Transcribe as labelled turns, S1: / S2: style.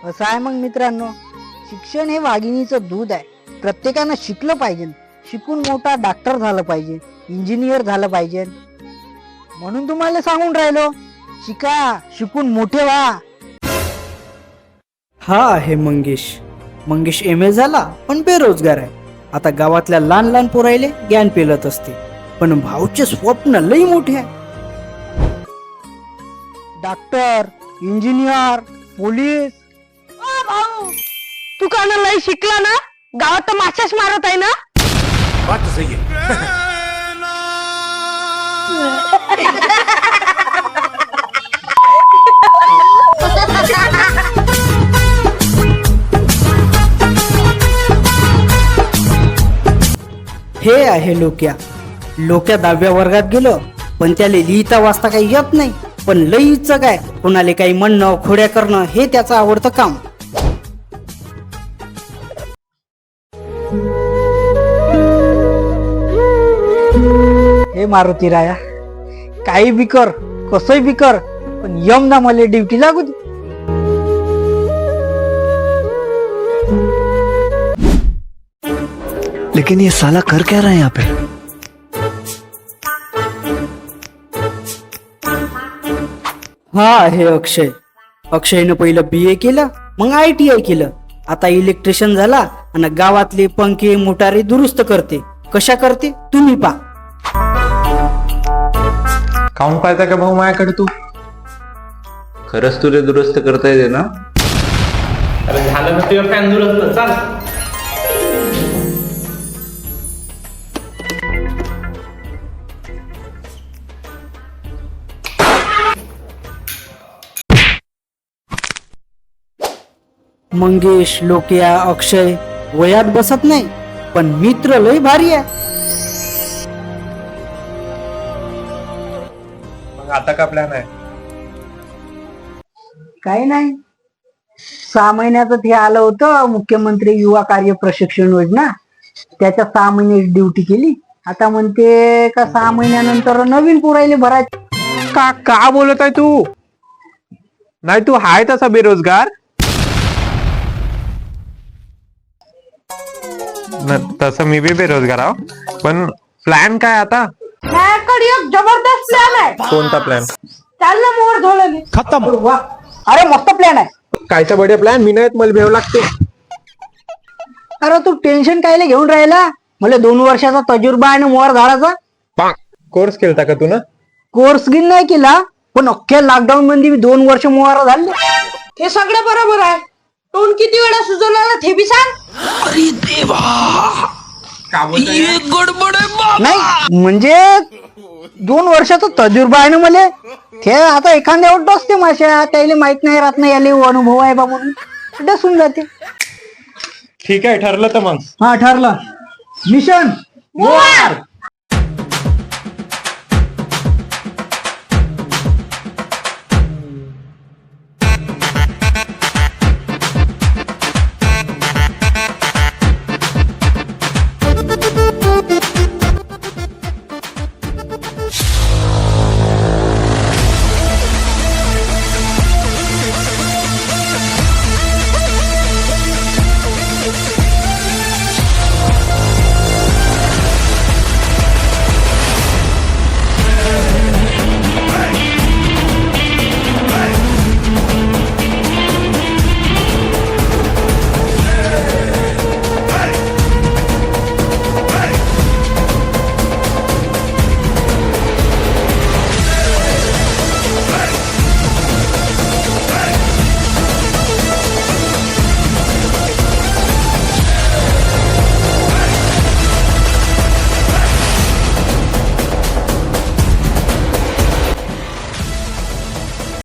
S1: असं आहे मग मित्रांनो, शिक्षण हे वाघिणीचं दूध आहे. प्रत्येकानं शिकलं पाहिजे, शिकून मोठा डॉक्टर झालं पाहिजे, इंजिनियर झालं पाहिजे. म्हणून तुम्हाला सांगून राहिलो, शिका, शिकून मोठे व्हा.
S2: हा आहे मंगेश MA झाला पण बेरोजगार आहे. आता गावातल्या लहान लहान पोरायले ज्ञान पेलत असते, पण भाऊचे स्वप्न लई मोठे आहे.
S1: Doctor, engineer, police.
S3: भाऊ तू का लय शिकला ना, गावात तर माशाच मारत आहे ना.
S4: बात तो सही है.
S2: हे आहे लोक्या 10व्या वर्गात गेलो, पण त्याला लिहिता वाचता काही येत नाही. पण लईच काय, कोणाले काही म्हणणं खोड्या करणं हे त्याचं आवडतं काम.
S1: हे मारुती राया, काही बी कर, कसंही बी कर, पण यमना मला ड्युटी लागू दे.
S5: लेकिन ये साला कर क्या रहा है यहाँ पे?
S2: हा आहे अक्षयनं पहिलं BA केलं, मग ITI केलं. आता इलेक्ट्रिशियन झाला आणि गावातले पंखे मोटारी दुरुस्त करते. कशा करते तुम्ही पा.
S6: काऊन पाहता का भाऊ माझ्याकडे तू?
S7: खरंच तुला दुरुस्त करता येते ना?
S8: अरे झालं ना तुझ्या फॅन दुरुस्त, चाल.
S2: मंगेश, लोक्या, अक्षय वयात बसत नाही, पण मित्र लय भारी आहे.
S6: मग आता का प्लॅन आहे?
S1: काही नाही, 6 महिन्याचं ते आलं होतं मुख्यमंत्री युवा कार्य प्रशिक्षण योजना, त्याच्या 6 महिने ड्युटी केली. आता म्हणते का 6 महिन्यानंतर नवीन पुरायले भरायचे.
S6: का बोलत आहे तू? नाही तू हाय तसा बेरोजगार तसं मी बी बेरोजगार आहो, पण प्लॅन काय आता?
S3: माझ्याकडे एक जबरदस्त प्लॅन आहे.
S6: कोणता प्लॅन?
S3: चाल ना मोर धोळली.
S6: खतम.
S1: वा, अरे मस्त प्लॅन आहे.
S6: कायचा बडे प्लॅन? मी नाही, मला भेव लागते.
S1: अरे तू टेन्शन कायले घेऊन राहिला? मला 2 वर्षाचा तजुर्बा आहे ना मोहर झाडाचा.
S6: कोर्स केलता का तू ना?
S1: कोर्स गिन नाही केला, पण अख्ख्या लॉकडाऊन मध्ये 2 वर्ष मोहर झाले.
S3: हे सगळं बरोबर आहे. टोन किती वेळा सुचवला ते बी सांग.
S1: नाही म्हणजे 2 वर्षाचा तजुर्बा आहे ना मला. ते आता एखाद्यावर डसते माशा, त्याला माहित नाही राहत नाही, याले अनुभव आहे बा म्हणून डसून जाते.
S6: ठीक आहे, ठरलं तर मग.
S1: हा ठरलं. मिशन
S3: मोर.